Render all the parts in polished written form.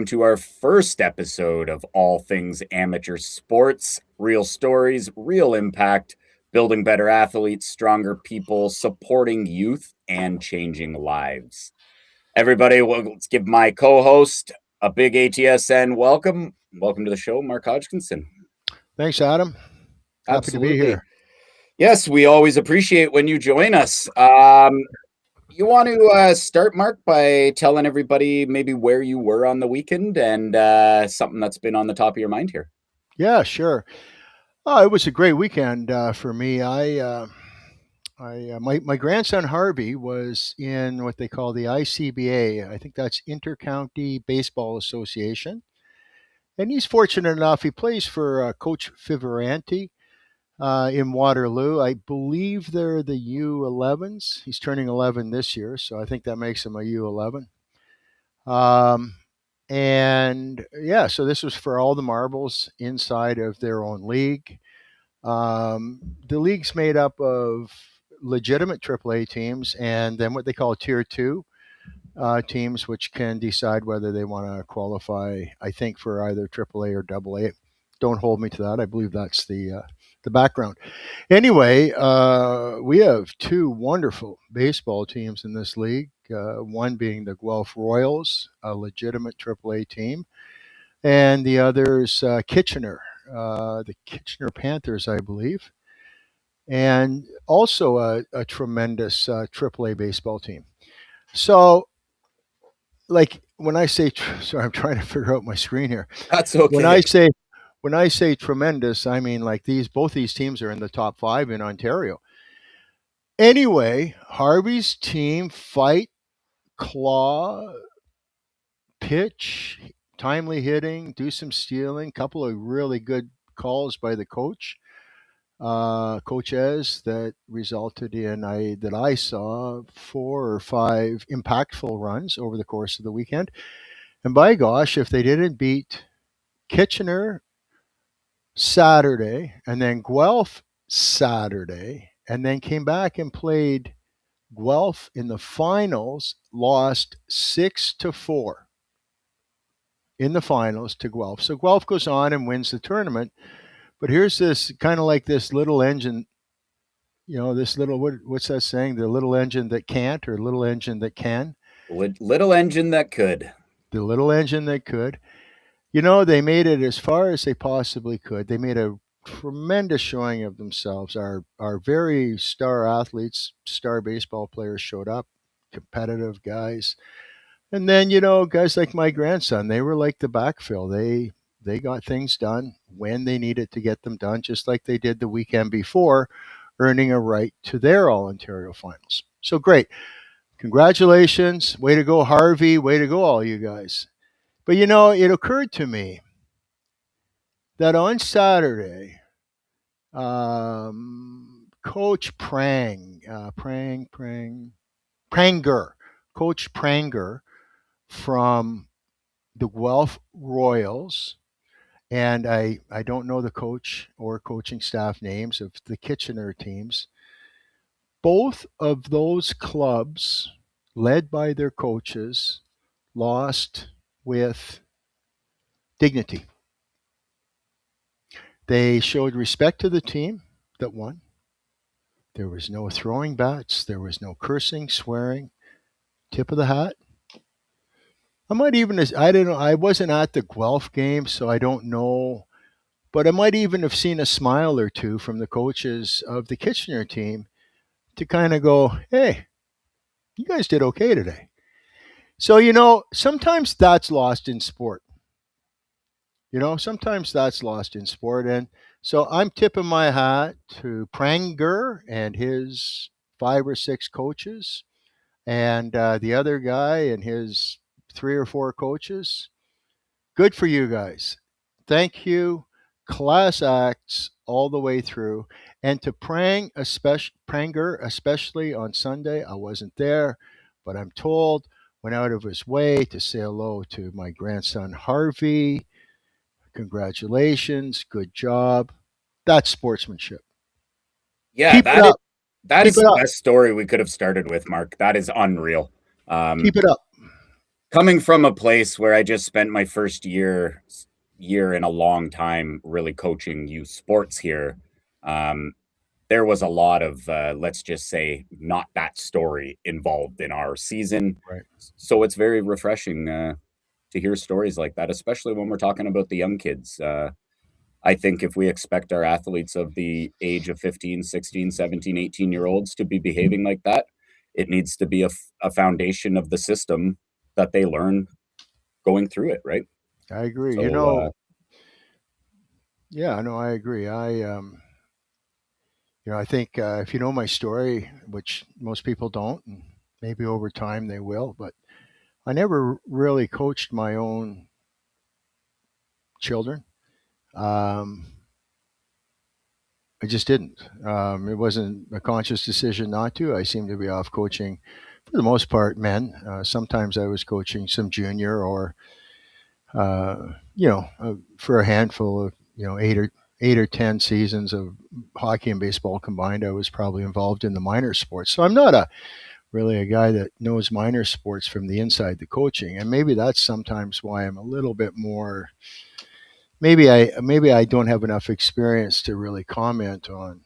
welcome to our first episode of All Things Amateur Sports. Real stories, real impact, building better athletes, stronger people, supporting youth, and changing lives. Everybody, let's give my co-host a big ATSN welcome. Welcome to the show, Mark Hodgkinson. Thanks, Adam. Happy to be here. Yes, we always appreciate when you join us. You want to start, Mark, by telling everybody maybe where you were on the weekend and something that's been on the top of your mind here? Yeah, sure. It was a great weekend for me. My grandson Harvey was in what they call the ICBA. I think that's Intercounty Baseball Association, and he's fortunate enough. He plays for Coach Fiveranti in Waterloo. I believe they're the U11s. He's turning 11 this year, so I think that makes him a U11. And yeah, so this was for all the marbles inside of their own league. The league's made up of legitimate AAA teams and then what they call Tier 2 teams, which can decide whether they want to qualify, I think, for either AAA or AA. Don't hold me to that. I believe that's the background. Anyway, we have two wonderful baseball teams in this league. One being the Guelph Royals, a legitimate AAA team, and the other is Kitchener, the Kitchener Panthers, I believe, and also a tremendous AAA baseball team. So, like when I say, sorry, I'm trying to figure out my screen here. That's okay. When I say tremendous, I mean like both these teams are in the top 5 in Ontario. Anyway, Harvey's team fight, claw, pitch, timely hitting, do some stealing, couple of really good calls by the coach, Coach Ez, that resulted in that I saw 4 or 5 impactful runs over the course of the weekend. And by gosh, if they didn't beat Kitchener Saturday and then Guelph Saturday and then came back and played Guelph in the finals, lost 6-4 in the finals to Guelph. So Guelph goes on and wins the tournament. But here's this kind of like this little engine, this little, what's that saying? The little engine that can't, or little engine that can? Little engine that could. The little engine that could. They made it as far as they possibly could. They made a tremendous showing of themselves. Our very star athletes, star baseball players showed up, competitive guys. And then, guys like my grandson, they were like the backfill. They got things done when they needed to get them done, just like they did the weekend before, earning a right to their All-Ontario finals. So great. Congratulations. Way to go, Harvey. Way to go, all you guys. But, it occurred to me that on Saturday, Coach Coach Pranger from the Guelph Royals, and I don't know the coach or coaching staff names of the Kitchener teams. Both of those clubs, led by their coaches, lost with dignity. They showed respect to the team that won. There was no throwing bats. There was no cursing, swearing. Tip of the hat. I don't know. I wasn't at the Guelph game, so I don't know. But I might even have seen a smile or two from the coaches of the Kitchener team to kind of go, hey, you guys did okay today. So, sometimes that's lost in sport. Sometimes that's lost in sport. And so I'm tipping my hat to Pranger and his 5 or 6 coaches, and the other guy and his 3 or 4 coaches. Good for you guys. Thank you. Class acts all the way through. And to Pranger, especially on Sunday, I wasn't there, but I'm told went out of his way to say hello to my grandson Harvey. Congratulations. Good job. That's sportsmanship. Yeah, Keep it up. That is the best story we could have started with, Mark. That is unreal. Keep it up. coming from a place where I just spent my first year in a long time really coaching youth sports here, um, there was a lot of let's just say not that story involved in our season. Right. So it's very refreshing to hear stories like that, especially when we're talking about the young kids. I think if we expect our athletes of the age of 15, 16, 17, 18-year olds to be behaving like that, it needs to be a foundation of the system that they learn going through it, right? I agree. So, Yeah, no, I agree. I think if you know my story, which most people don't, and maybe over time they will, but I never really coached my own children. Um, I just didn't. It wasn't a conscious decision not to. I seemed to be off coaching, for the most part, men. Sometimes I was coaching some junior or, for a handful of, 8 or 10 seasons of hockey and baseball combined, I was probably involved in the minor sports. So I'm not really a guy that knows minor sports from the inside the coaching, and maybe that's sometimes why I'm a little bit more. Maybe I don't have enough experience to really comment on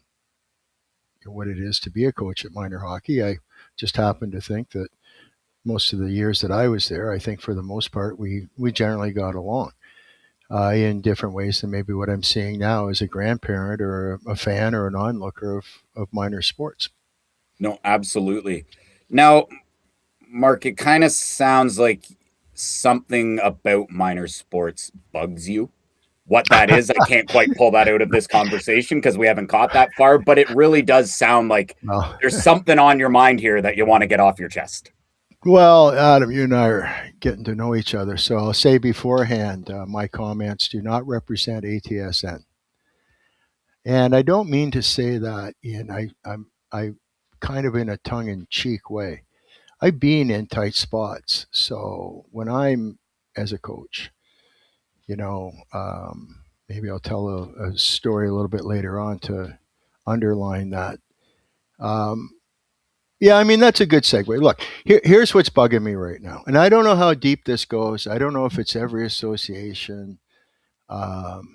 what it is to be a coach at minor hockey. I just happen to think that most of the years that I was there, I think for the most part we generally got along in different ways than maybe what I'm seeing now as a grandparent or a fan or an onlooker of minor sports. no, absolutely. Now, Mark, it kind of sounds like something about minor sports bugs you. What that is, I can't quite pull that out of this conversation because we haven't got that far, but it really does sound like Well, there's something on your mind here that you want to get off your chest. well, Adam, you and I are getting to know each other, so I'll say beforehand, my comments do not represent ATSN, and I don't mean to say that I kind of in a tongue in cheek way. I've been in tight spots. So when I'm as a coach, maybe I'll tell a story a little bit later on to underline that. Um, yeah, I mean, that's a good segue. Look, here's what's bugging me right now. And I don't know how deep this goes. I don't know if it's every association. Um,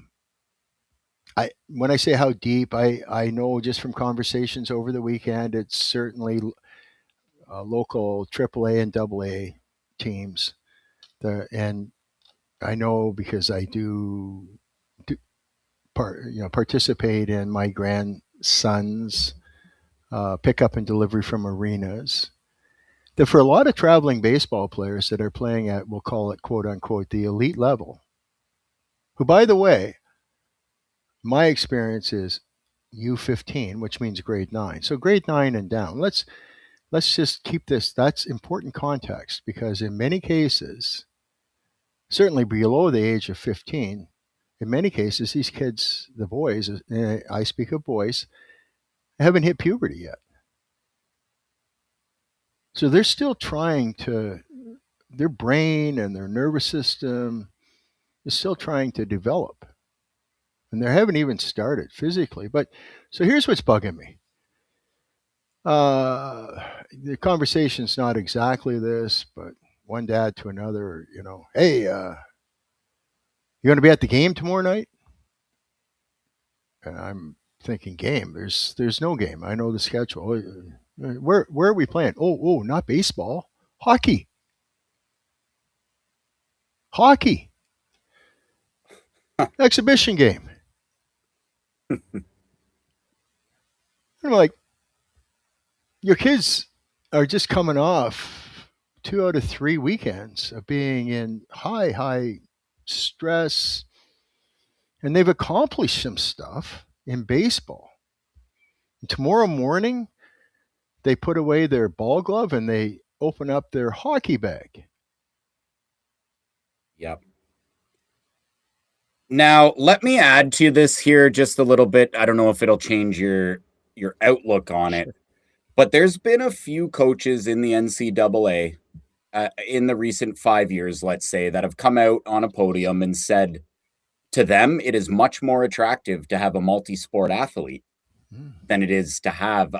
when I say how deep, I know just from conversations over the weekend, it's certainly local AAA and AA teams. And I know because I do participate in my grandson's pickup and delivery from arenas. That for a lot of traveling baseball players that are playing at, we'll call it quote unquote, the elite level, who, by the way, my experience is U15, which means grade 9. So grade 9 and down. Let's just keep this. That's important context because in many cases, certainly below the age of 15, in many cases, these kids, the boys, I speak of boys, haven't hit puberty yet. So they're still trying to, their brain and their nervous system is still trying to develop. And they haven't even started physically. But so here's what's bugging me. The conversation's not exactly this, but one dad to another, hey, you going to be at the game tomorrow night? And I'm thinking game. There's no game. I know the schedule. Where are we playing? Oh, not baseball. Hockey. Hockey. Exhibition game. I'm like, your kids are just coming off 2 out of 3 weekends of being in high stress, and they've accomplished some stuff in baseball. And tomorrow morning, they put away their ball glove and they open up their hockey bag. Yep. Now, let me add to this here just a little bit. I don't know if it'll change your outlook on it, Sure. but there's been a few coaches in the NCAA in the recent 5 years, let's say, that have come out on a podium and said to them, it is much more attractive to have a multi-sport athlete Mm. than it is to have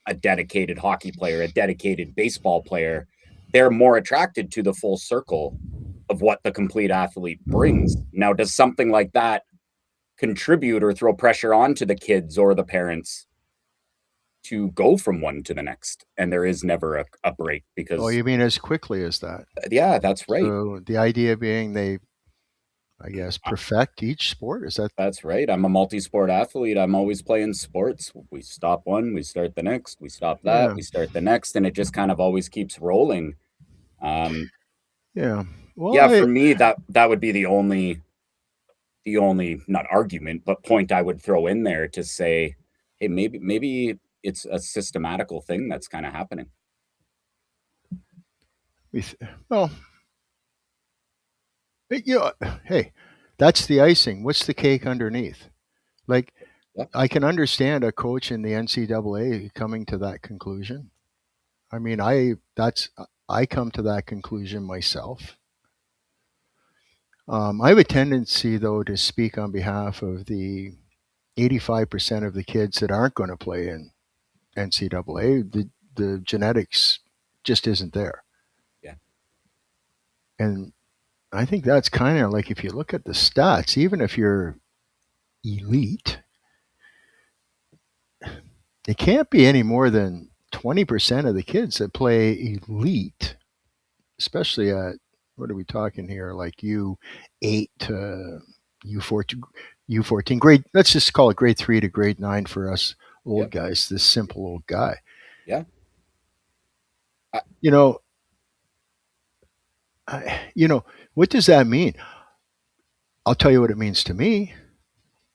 a dedicated hockey player, a dedicated baseball player. they're more attracted to the full circle of what the complete athlete brings. Now, does something like that contribute or throw pressure onto the kids or the parents to go from one to the next? And there is never a break Oh, because, you mean as quickly as that? yeah, that's right. So the idea being they, I guess, perfect each sport. Is that? That's right. I'm a multi-sport athlete. I'm always playing sports. We stop one, we start the next, we stop that, Yeah, we start the next, and it just kind of always keeps rolling. Um, yeah. Well, yeah, for me, that would be the only not argument, but point I would throw in there to say, hey, maybe it's a systematical thing that's kind of happening. well, you know, hey, that's the icing. What's the cake underneath? Like, Yeah, I can understand a coach in the NCAA coming to that conclusion. I mean, I come to that conclusion myself. I have a tendency, though, to speak on behalf of the 85% of the kids that aren't going to play in NCAA. The genetics just isn't there. yeah, And I think that's kind of like if you look at the stats, even if you're elite, it can't be any more than 20% of the kids that play elite, especially at, what are we talking here, like U8 to U14, U14 grade, let's just call it grade 3 to grade 9 for us yeah, old guys, this simple old guy. yeah. I, You know, what does that mean? I'll tell you what it means to me.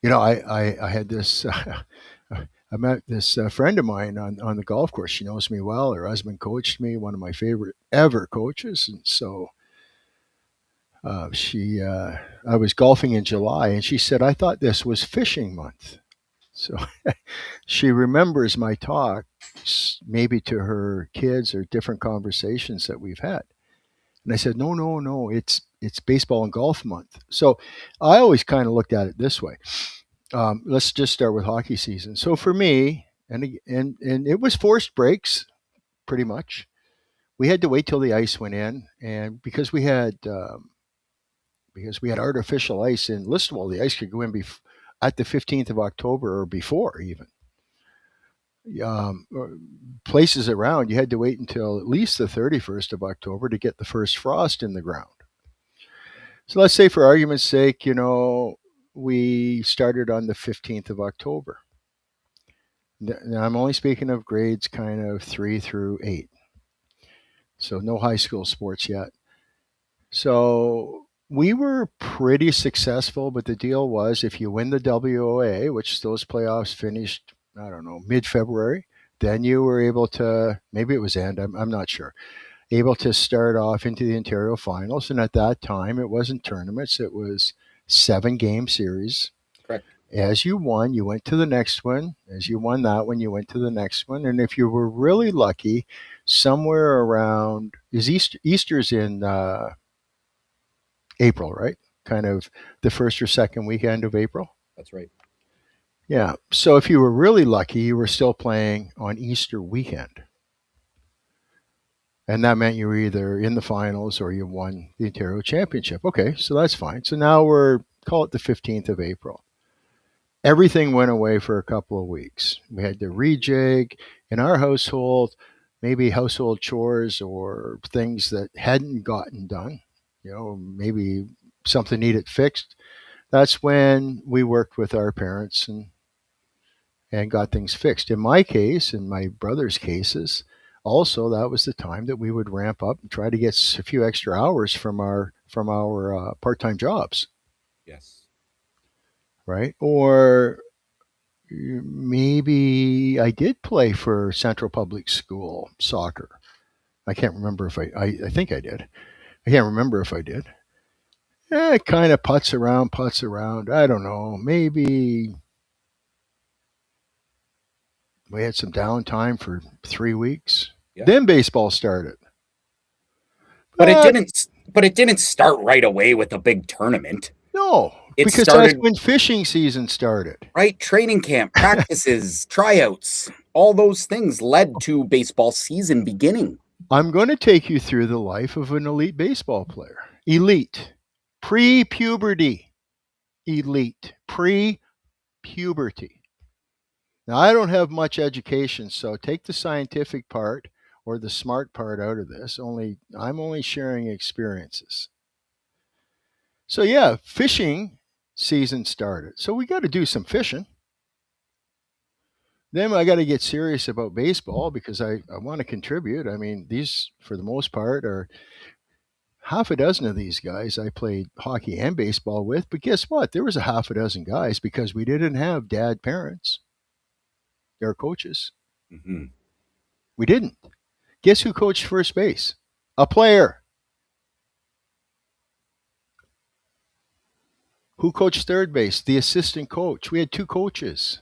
I had this. I met this friend of mine on the golf course. She knows me well. Her husband coached me, one of my favorite ever coaches, and so I was golfing in July, and she said, "I thought this was fishing month." So she remembers my talk, maybe to her kids or different conversations that we've had. And I said, no, it's baseball and golf month. So I always kind of looked at it this way. Let's just start with hockey season. So for me, and it was forced breaks, pretty much. We had to wait till the ice went in, and because we had artificial ice in Listowel, the ice could go in at the 15th of October or before even. Um, Places around, you had to wait until at least the 31st of October to get the first frost in the ground. So let's say, for argument's sake, we started on the 15th of October. Now, I'm only speaking of grades kind of 3 through 8. So no high school sports yet. So we were pretty successful, but the deal was if you win the WOA, which those playoffs finished, I don't know, mid February, then you were able to, maybe it was I'm not sure, able to start off into the Ontario finals. And at that time, it wasn't tournaments, it was 7-game series. correct. As you won, you went to the next one. As you won that one, you went to the next one. And if you were really lucky, somewhere around, is Easter's in April, right? Kind of the first or second weekend of April. That's right. Yeah. So if you were really lucky, you were still playing on Easter weekend. And that meant you were either in the finals or you won the Ontario Championship. Okay, so that's fine. So now call it the 15th of April. Everything went away for a couple of weeks. We had to rejig in our household, maybe household chores or things that hadn't gotten done. Maybe something needed fixed. That's when we worked with our parents and got things fixed. In my case, in my brother's cases, also that was the time that we would ramp up and try to get a few extra hours from our part-time jobs, Yes. right? Or maybe I did play for Central Public School soccer. I can't remember if I think I did. I can't remember if I did. It kind of putts around. I don't know. Maybe we had some downtime for 3 weeks. Yeah. Then baseball started. But it But didn't but it didn't start right away with a big tournament. no, It because that's started when fishing season started. right, training camp, practices, tryouts, all those things led to baseball season beginning. I'm going to take you through the life of an elite baseball player. Elite, pre puberty, elite, pre puberty. Now, I don't have much education, so take the scientific part or the smart part out of this. I'm only sharing experiences. So yeah, fishing season started. So we got to do some fishing. Then I got to get serious about baseball because I want to contribute. I mean, these, for the most part, are half a dozen of these guys I played hockey and baseball with. But guess what? There was a half a dozen guys because we didn't have dad parents, our coaches. Hmm. We didn't. Guess who coached first base? A player. Who coached third base? The assistant coach. We had two coaches.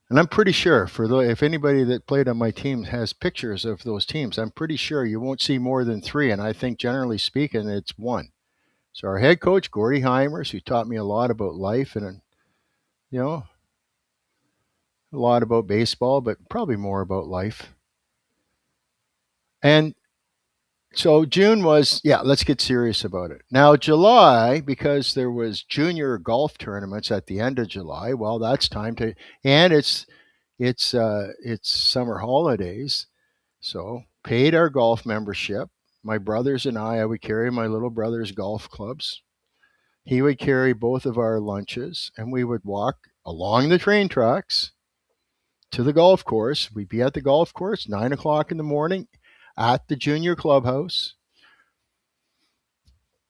And I'm pretty sure if anybody that played on my team has pictures of those teams, I'm pretty sure you won't see more than three. And I think generally speaking, it's one. So our head coach, Gordy Heimers, who taught me a lot about life and, you know, a lot about baseball, but probably more about life. And so June was, yeah, let's get serious about it. Now July, because there was junior golf tournaments at the end of July, well, that's time to, and it's summer holidays, so paid our golf membership. My brothers and I would carry my little brother's golf clubs. He would carry both of our lunches, and we would walk along the train tracks to the golf course. We'd be at the golf course 9 o'clock in the morning at the junior clubhouse.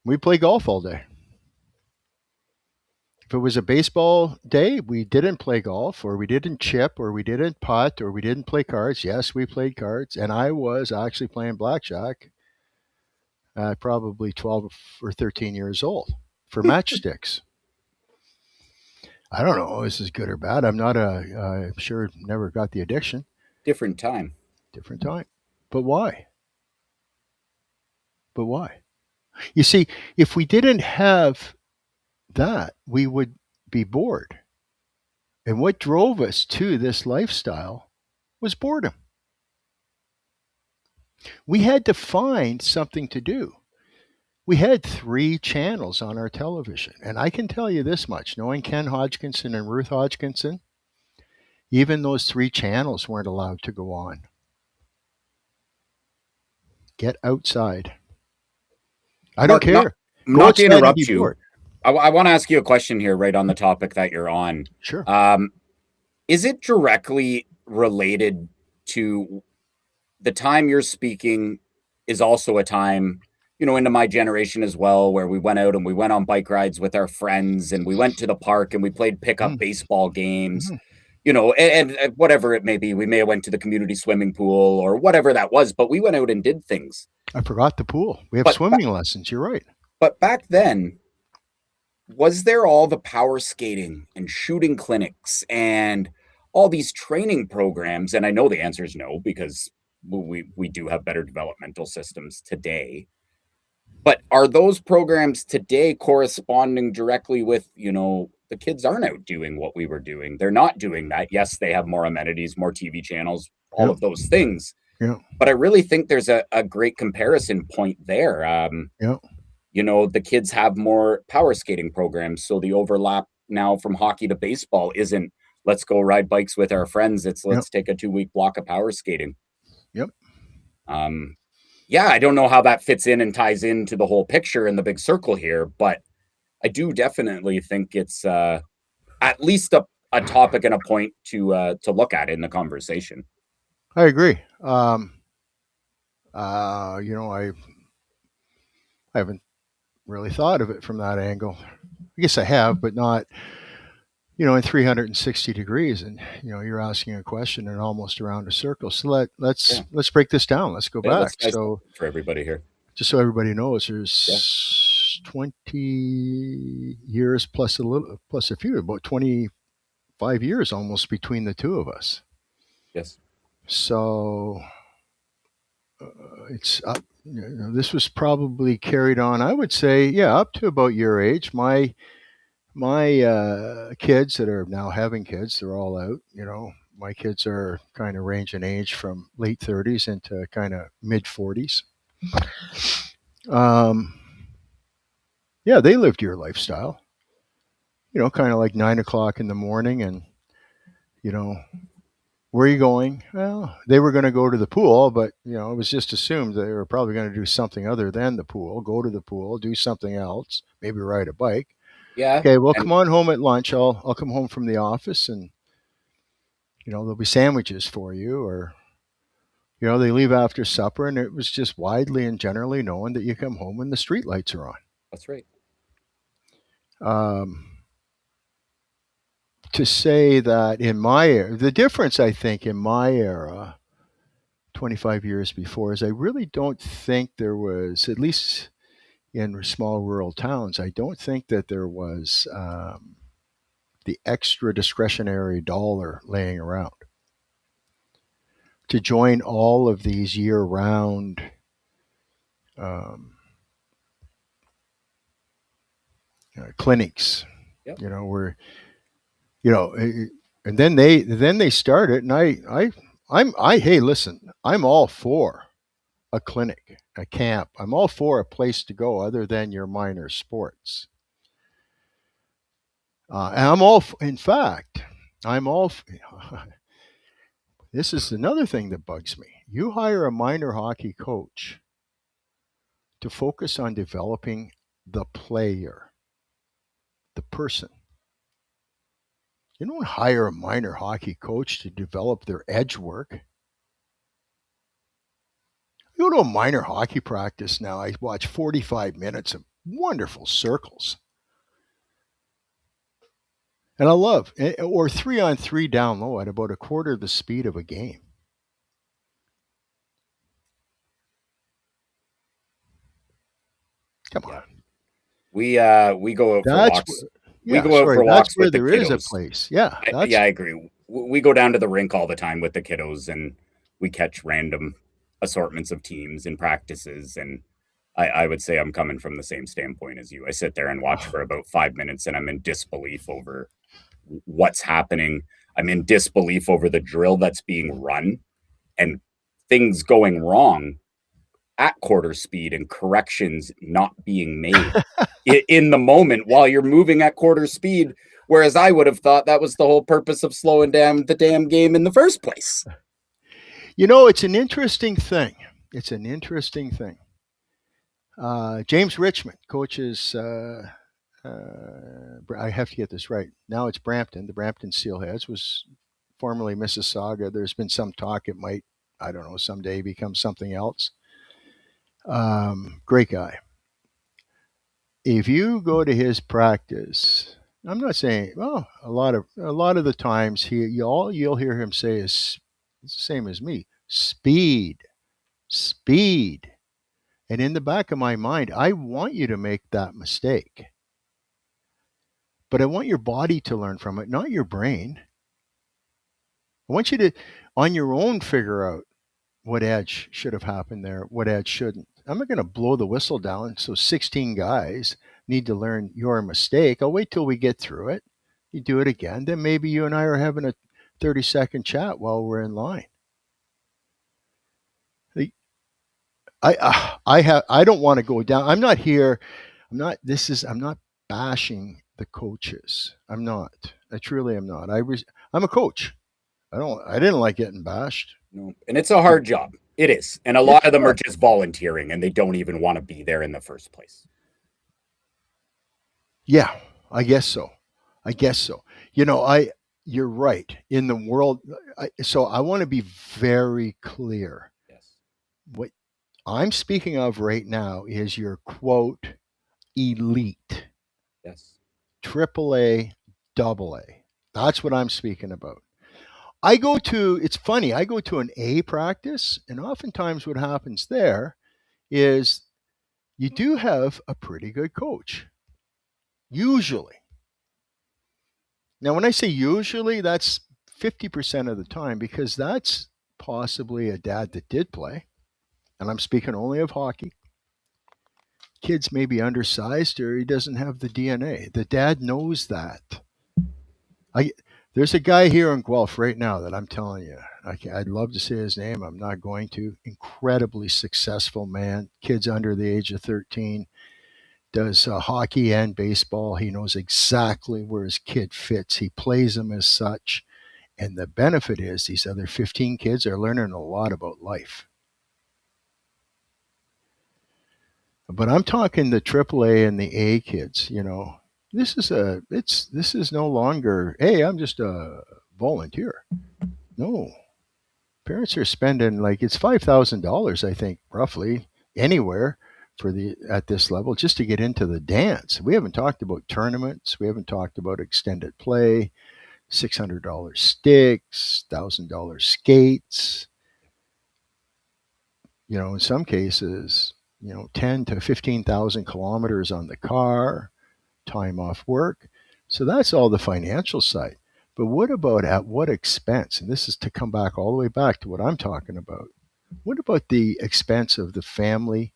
We'd play golf all day. If it was a baseball day, we didn't play golf, or we didn't chip, or we didn't putt, or we didn't play cards. Yes, we played cards, and I was actually playing blackjack at probably 12 or 13 years old for matchsticks. I don't know if this is good or bad. I'm sure never got the addiction. Different time. Different time. But why? But why? You see, if we didn't have that, we would be bored. And what drove us to this lifestyle was boredom. We had to find something to do. We had three channels on our television. And I can tell you this much, knowing Ken Hodgkinson and Ruth Hodgkinson, even those three channels weren't allowed to go on. Get outside. I don't Mark, care. Go not to outside and be interrupt you. bored. I want to ask you a question here, right on the topic that you're on. Sure. Is it directly related to the time you're speaking is also a time, into my generation as well, where we went out and we went on bike rides with our friends and we went to the park and we played pickup baseball games, Mhm. and whatever it may be. We may have went to the community swimming pool or whatever that was, but we went out and did things. I forgot the pool. We have But swimming lessons. You're right. but back then, was there all the power skating and shooting clinics and all these training programs? And I know the answer is no, because we do have better developmental systems today. But are those programs today corresponding directly with, the kids aren't out doing what we were doing? They're not doing that. Yes, they have more amenities, more TV channels, all Yeah. of those things. Yeah. But I really think there's a great comparison point there. Yeah. The kids have more power skating programs. So the overlap now from hockey to baseball isn't let's go ride bikes with our friends. It's Yep. let's take a 2-week block of power skating. Yep. Yeah, I don't know how that fits in and ties into the whole picture in the big circle here, but I do definitely think it's at least a topic and a point to look at in the conversation. I agree. I haven't really thought of it from that angle. I guess I have, but not, in 360 degrees. And, you're asking a question and almost around a circle. So let's break this down. Let's go back. Let's So for everybody here. just so everybody knows, there's 20 years plus a few, about 25 years almost between the two of us. Yes. So it's up. This was probably carried on, I would say, yeah, up to about your age. My kids that are now having kids, they're all out. My kids are kind of range in age from late 30s into kind of mid 40s. Um, yeah, they lived your lifestyle. Kind of like 9 o'clock in the morning, and you know, where are you going? Well, they were going to go to the pool, but it was just assumed they were probably going to do something other than the pool. Go to the pool, do something else, maybe ride a bike. Yeah. Okay, well, come And on home at lunch. I'll come home from the office, and there'll be sandwiches for you, or they leave after supper, and it was just widely and generally known that you come home when the street lights are on. that's right. Um, to say that the difference I think in my era, 25 years before, is I really don't think there was, at least in small rural towns, I don't think that there was the extra discretionary dollar laying around to join all of these year-round um, clinics. Yep. Where and then they start it, and hey, listen, I'm all for a clinic, a camp. I'm all for a place to go other than your minor sports. And in fact, I'm all. This is another thing that bugs me. You hire a minor hockey coach to focus on developing the player, the person. You don't hire a minor hockey coach to develop their edge work. You go to a minor hockey practice now, I watch 45 minutes of wonderful circles. And I love, or 3-on-3 down low at about a quarter of the speed of a game. Come on. Yeah. We go out for That's walks. We yeah, go out sorry. for That's walks where with the there is a kiddos. place. Yeah, I agree. We go down to the rink all the time with the kiddos, and we catch random assortments of teams and practices. And I would say I'm coming from the same standpoint as you. I sit there and watch for about 5 minutes, and I'm in disbelief over what's happening. I'm in disbelief over the drill that's being run and things going wrong at quarter speed and corrections not being made in the moment while you're moving at quarter speed. Whereas I would have thought that was the whole purpose of slowing down the damn game in the first place. It's an interesting thing. It's an interesting thing. James Richmond coaches, I have to get this right. Now it's Brampton. The Brampton Steelheads was formerly Mississauga. There's been some talk it might, I don't know, someday become something else. Great guy. If you go to his practice, I'm not saying, well, a lot of the times you'll hear him say is it's the same as me. Speed. Speed. And in the back of my mind, I want you to make that mistake. But I want your body to learn from it, not your brain. I want you to, on your own, figure out what edge should have happened there, what edge shouldn't. I'm not going to blow the whistle down. So 16 guys need to learn your mistake. I'll wait till we get through it. You do it again. Then maybe you and I are having a 30-second chat while we're in line. I don't want to go down. I'm not here. I'm not bashing the coaches. I'm not. I truly am not. I'm a coach. I didn't like getting bashed. No. And it's a hard job. It is. And a lot of them are just volunteering and they don't even want to be there in the first place. Yeah, I guess so. You're right. In the world, so I want to be very clear. Yes. What I'm speaking of right now is your quote elite. Yes. AAA, AA. That's what I'm speaking about. It's funny, I go to an A practice, and oftentimes what happens there is you do have a pretty good coach. Usually. Now, when I say usually, that's 50% of the time because that's possibly a dad that did play. And I'm speaking only of hockey. Kids may be undersized or he doesn't have the DNA. The dad knows that. There's a guy here in Guelph right now that I'm telling you, I'd love to say his name. I'm not going to. Incredibly successful man. Kids under the age of 13. Does hockey and baseball. He knows exactly where his kid fits. He plays them as such. And the benefit is these other 15 kids are learning a lot about life. But I'm talking the AAA and the A kids, you know. This is no longer, hey, I'm just a volunteer. No. Parents are spending like it's $5,000, I think, roughly anywhere for the at this level just to get into the dance. We haven't talked about tournaments, we haven't talked about extended play, $600 sticks, $1,000 skates, you know, in some cases, you know, 10 to 15,000 kilometers on the car, time off work. So that's all the financial side. But what about at what expense? And this is to come back all the way back to what I'm talking about. What about the expense of the family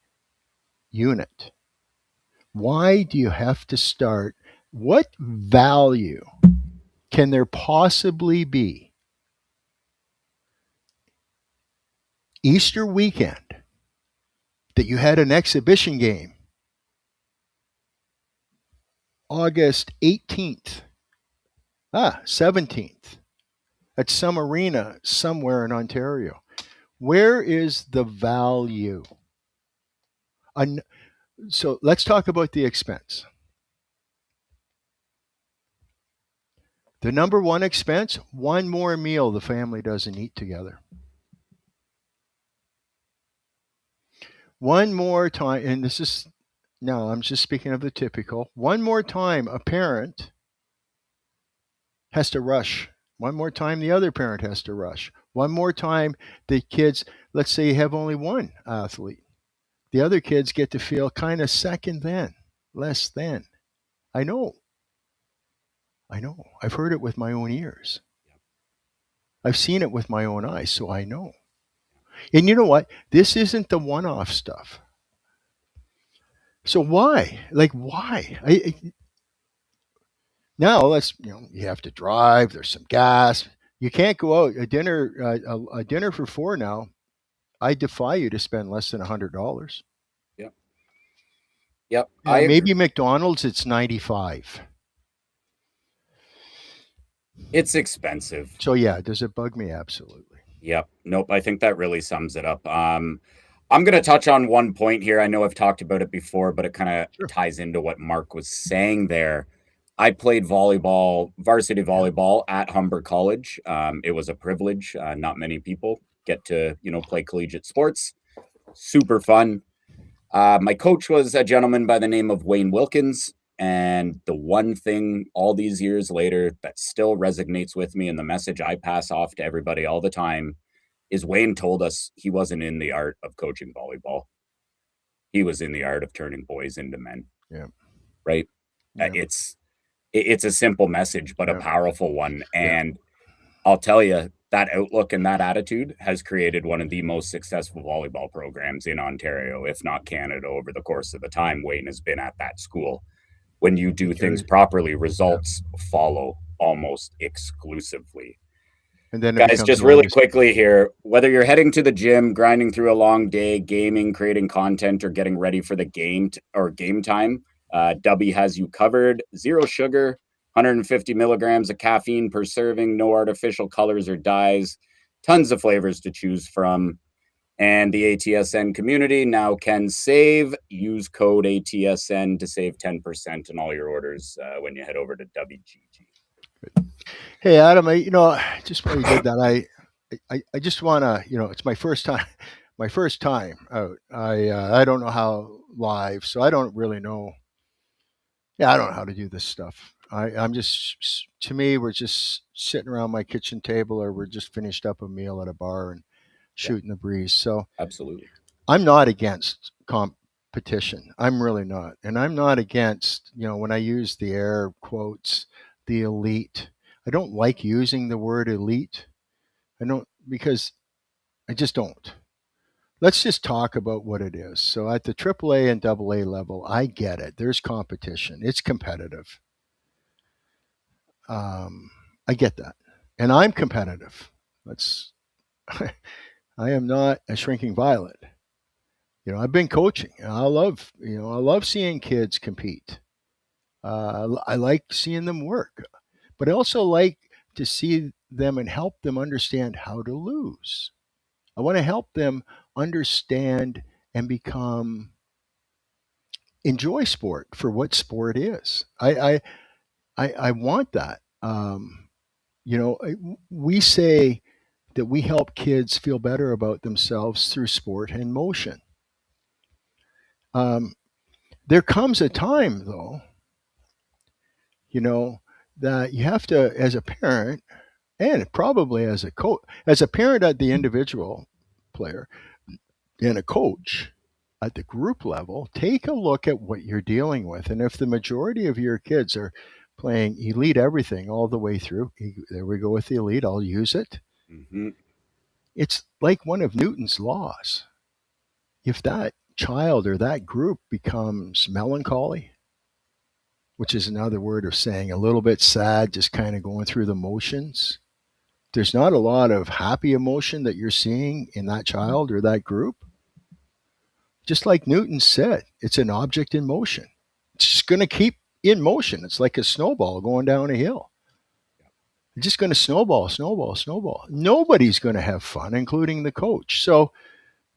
unit? Why do you have to start? What value can there possibly be Easter weekend that you had an exhibition game August 18th, 17th at some arena somewhere in Ontario? Where is the value? So let's talk about the expense. The number one expense, one more meal the family doesn't eat together. One more time, and this is, no, I'm just speaking of the typical. One more time, a parent has to rush. One more time, the other parent has to rush. One more time, the kids, let's say you have only one athlete. The other kids get to feel kind of second then, less than. I know. I know. I've heard it with my own ears. I've seen it with my own eyes, so I know. And you know what? This isn't the one off stuff. So why? Like, why? Now let's, you know, you have to drive, there's some gas. You can't go out. A dinner for four now, I defy you to spend less than $100. Yep. Yep. You know, maybe McDonald's, it's 95. It's expensive. So yeah, does it bug me? Absolutely. Yep. Nope. I think that really sums it up. I'm going to touch on one point here. I know I've talked about it before, but it kind of Sure. ties into what Mark was saying there. I played volleyball, varsity volleyball at Humber College. It was a privilege. Not many people get to, you know, play collegiate sports. Super fun. My coach was a gentleman by the name of Wayne Wilkins. And the one thing all these years later that still resonates with me and the message I pass off to everybody all the time is Wayne told us he wasn't in the art of coaching volleyball. He was in the art of turning boys into men. Yeah. Right. Yeah. It's a simple message, but a Yeah. powerful one. Yeah. And I'll tell you, that outlook and that attitude has created one of the most successful volleyball programs in Ontario, if not Canada, over the course of the time Wayne has been at that school. When you do things properly, results follow almost exclusively. And then Guys, just really quickly here, whether you're heading to the gym, grinding through a long day, gaming, creating content, or getting ready for the game or game time, W has you covered. Zero sugar, 150 milligrams of caffeine per serving, no artificial colors or dyes, tons of flavors to choose from. And the ATSN community now can save. Use code ATSN to save 10% on all your orders when you head over to WGG. Hey, Adam, just while you did that, I just want to, you know, it's my first time, out. I don't know how live, so I don't really know. Yeah, I don't know how to do this stuff. I'm just, to me, we're just sitting around my kitchen table, or we're just finished up a meal at a bar and shooting the breeze. So Absolutely. I'm not against competition. I'm really not. And I'm not against, you know, when I use the air quotes, the elite. I don't like using the word elite. I don't, because I just don't. Let's just talk about what it is. So at the AAA and AA level, I get it. There's competition. It's competitive. I get that. And I'm competitive. That's I am not a shrinking violet. I've been coaching. And I love seeing kids compete. I like seeing them work, but I also like to see them and help them understand how to lose. I want to help them understand and become enjoy sport for what sport is. I want that. We say that we help kids feel better about themselves through sport and motion. Um, there comes a time, though, you know, that you have to, as a parent, and probably as a coach, as a parent at the individual player and a coach at the group level, take a look at what you're dealing with. And if the majority of your kids are playing elite everything all the way through, there we go with the elite, I'll use it. Mm-hmm. It's like one of Newton's laws. If that child or that group becomes melancholy, which is another word of saying a little bit sad, just kind of going through the motions, there's not a lot of happy emotion that you're seeing in that child or that group. Just like Newton said, it's an object in motion. It's just going to keep in motion. It's like a snowball going down a hill. It's just going to snowball, snowball, snowball. Nobody's going to have fun, including the coach. So,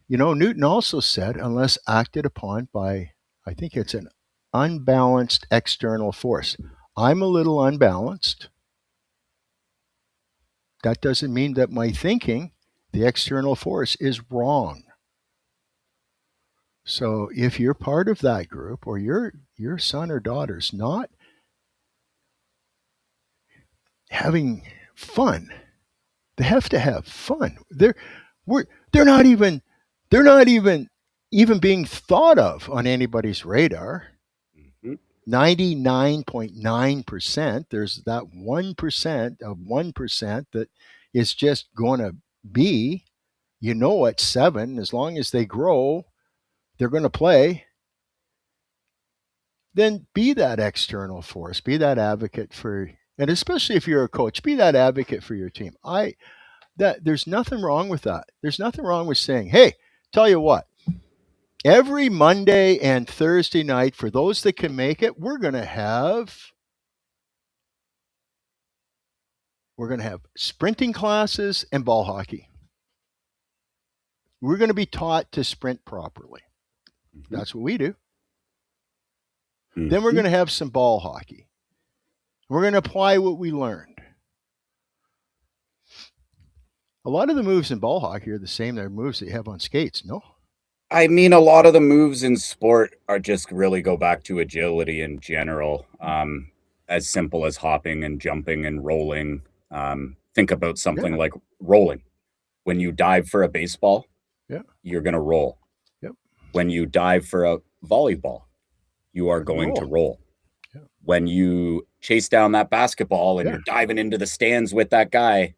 Newton also said, unless acted upon by, I think it's an unbalanced external force. I'm a little unbalanced. That doesn't mean that my thinking, the external force, is wrong. So if you're part of that group or your son or daughter's not having fun, they have to have fun. They're not even being thought of on anybody's radar. Mm-hmm. 99.9%, there's that 1% of 1% that is just going to be, at 7, as long as they grow, they're going to play. Then be that external force, be that advocate for, and especially if you're a coach, be that advocate for your team. There's nothing wrong with that. There's nothing wrong with saying, hey, tell you what, every Monday and Thursday night, for those that can make it, we're going to have sprinting classes and ball hockey. We're going to be taught to sprint properly. Mm-hmm. That's what we do. Mm-hmm. Then we're going to have some ball hockey. We're going to apply what we learned. A lot of the moves in ball hockey are the same that moves that you have on skates, no? I mean, a lot of the moves in sport are just really go back to agility in general. As simple as hopping and jumping and rolling. Think about something like rolling. When you dive for a baseball, you're going to roll. Yep. When you dive for a volleyball, you are going to roll. Yeah. When you chase down that basketball and you're diving into the stands with that guy,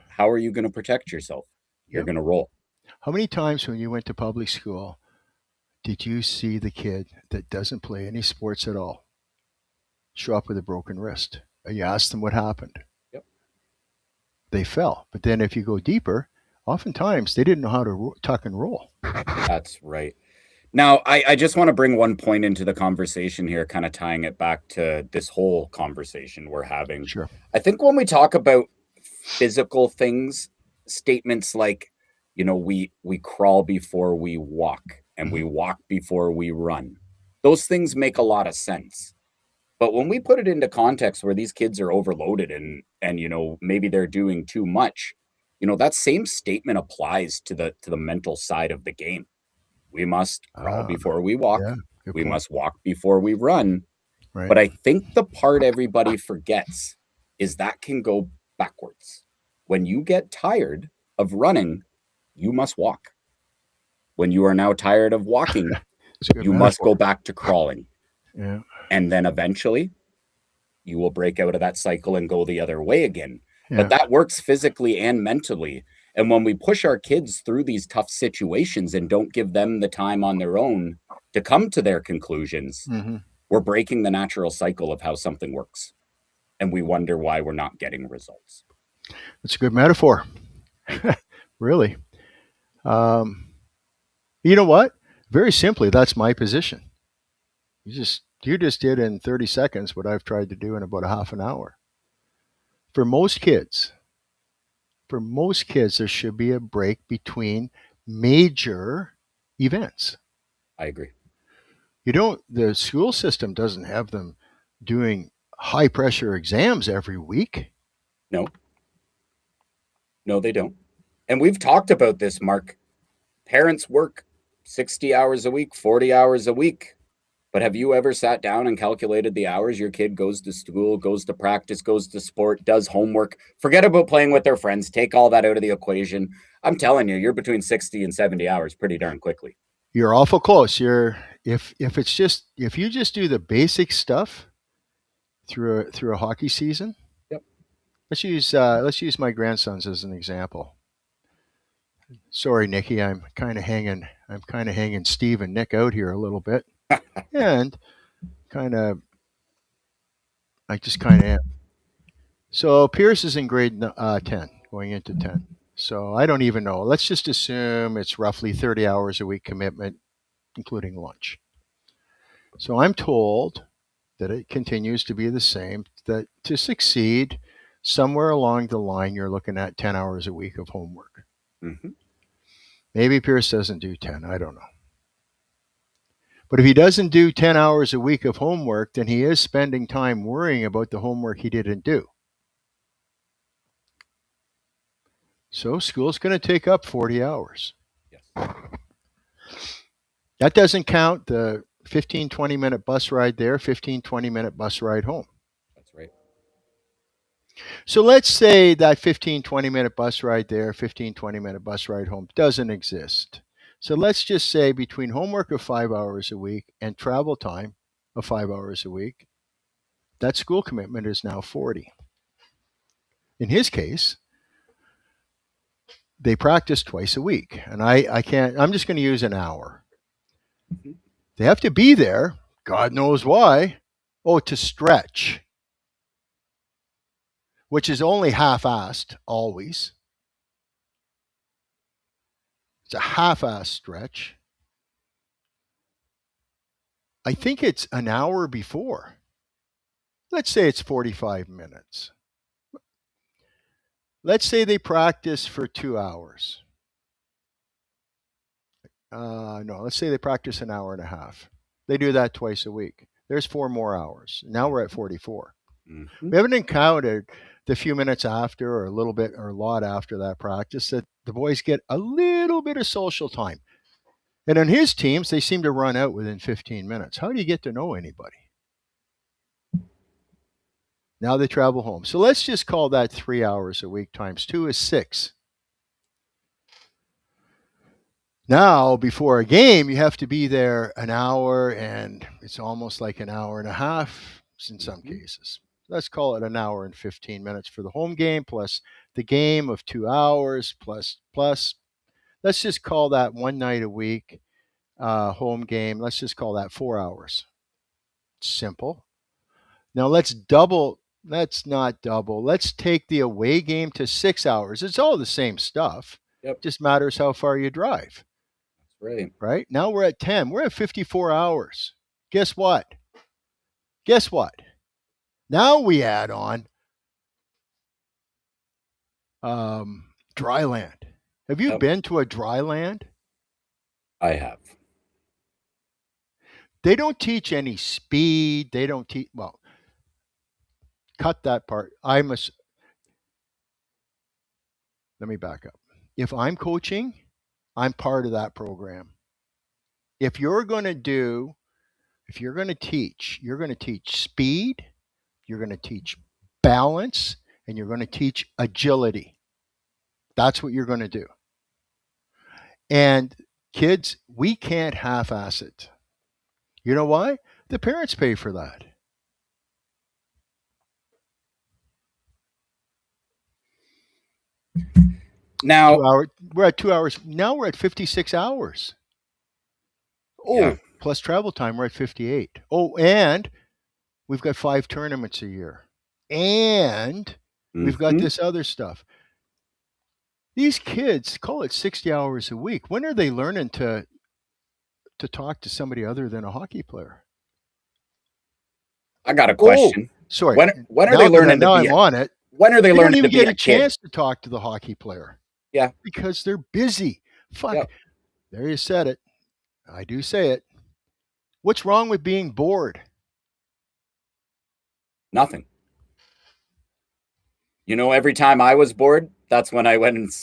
how are you going to protect yourself? You're going to roll. How many times when you went to public school did you see the kid that doesn't play any sports at all show up with a broken wrist? You asked them what happened. Yep. They fell. But then if you go deeper, oftentimes they didn't know how to tuck and roll. That's right. Now, I just want to bring one point into the conversation here, kind of tying it back to this whole conversation we're having. Sure. I think when we talk about physical things, statements like, we crawl before we walk and we walk before we run, those things make a lot of sense. But when we put it into context where these kids are overloaded and maybe they're doing too much, that same statement applies to the mental side of the game. We must crawl before we walk. We must walk before we run. Right. But I think the part everybody forgets is that can go backwards. When you get tired of running, you must walk. When you are now tired of walking, you must go back to crawling. Yeah. And then eventually you will break out of that cycle and go the other way again. Yeah. But that works physically and mentally. And when we push our kids through these tough situations and don't give them the time on their own to come to their conclusions, we're breaking the natural cycle of how something works. and we wonder why we're not getting results. That's a good metaphor. Really. Um, you know what? Very simply, that's my position. You just did in 30 seconds what I've tried to do in about a half an hour. For most kids, there should be a break between major events. I agree. The school system doesn't have them doing high pressure exams every week. No, no, they don't. And we've talked about this, Mark. Parents work 60 hours a week, 40 hours a week. But have you ever sat down and calculated the hours your kid goes to school, goes to practice, goes to sport, does homework? Forget about playing with their friends. Take all that out of the equation. I'm telling you, you're between 60 and 70 hours pretty darn quickly. You're awful close. If you just do the basic stuff through a hockey season. Yep. Let's use my grandsons as an example. Sorry, Nikki, I'm kind of hanging Steve and Nick out here a little bit, and I just kind of am. So Pierce is in grade 10, going into 10. So I don't even know. Let's just assume it's roughly 30 hours a week commitment, including lunch. So I'm told that it continues to be the same, that to succeed, somewhere along the line, you're looking at 10 hours a week of homework. Mm-hmm. Maybe Pierce doesn't do 10. I don't know. But if he doesn't do 10 hours a week of homework, then he is spending time worrying about the homework he didn't do. So school's going to take up 40 hours. Yes. That doesn't count the 15, 20-minute bus ride there, 15, 20-minute bus ride home. That's right. So let's say that 15, 20-minute bus ride there, 15, 20-minute bus ride home doesn't exist. So let's just say between homework of 5 hours a week and travel time of 5 hours a week, that school commitment is now 40. In his case, they practice twice a week. And I'm just going to use an hour. Mm-hmm. They have to be there, God knows why, to stretch, which is only half-assed always. It's a half-assed stretch. I think it's an hour before. Let's say it's 45 minutes. Let's say they practice for 2 hours. No, let's say they practice an hour and a half. They do that twice a week. There's 4 more hours. Now we're at 44. Mm-hmm. We haven't encountered the few minutes after or a little bit or a lot after that practice that the boys get a little bit of social time. And on his teams, they seem to run out within 15 minutes. How do you get to know anybody? Now they travel home. So let's just call that 3 hours a week times 2 is 6. Now, before a game, you have to be there an hour, and it's almost like an hour and a half in some cases. Let's call it an hour and 15 minutes for the home game, plus the game of 2 hours, plus. Let's just call that one night a week home game. Let's just call that 4 hours. Simple. Now let's not double. Let's take the away game to 6 hours. It's all the same stuff. Yep. Just matters how far you drive. Right. Right? Now we're at 10. We're at 54 hours. Guess what? Now we add on dry land. Have you been to a dry land? I have. They don't teach any speed. They don't teach, cut that part. Let me back up. If I'm coaching, I'm part of that program. If you're going to teach, you're going to teach speed, you're going to teach balance, and you're going to teach agility. That's what you're going to do. And kids, we can't half-ass it. You know why? The parents pay for that. Now we're at 2 hours. Now we're at 56 hours. Plus travel time, we're at 58. And we've got 5 tournaments a year. and we've got Mhm. this other stuff. These kids, call it 60 hours a week. When are they learning to talk to somebody other than a hockey player? I got a Oh, question. sorry. When are they Now that learning to now be I'm on it, when are they they don't learning to even be get a a kid? chance to talk to the hockey player Yeah. because they're busy. Fuck. Yep. There you said it. I do say it. What's wrong with being bored? Nothing. You know, every time I was bored, that's when I went and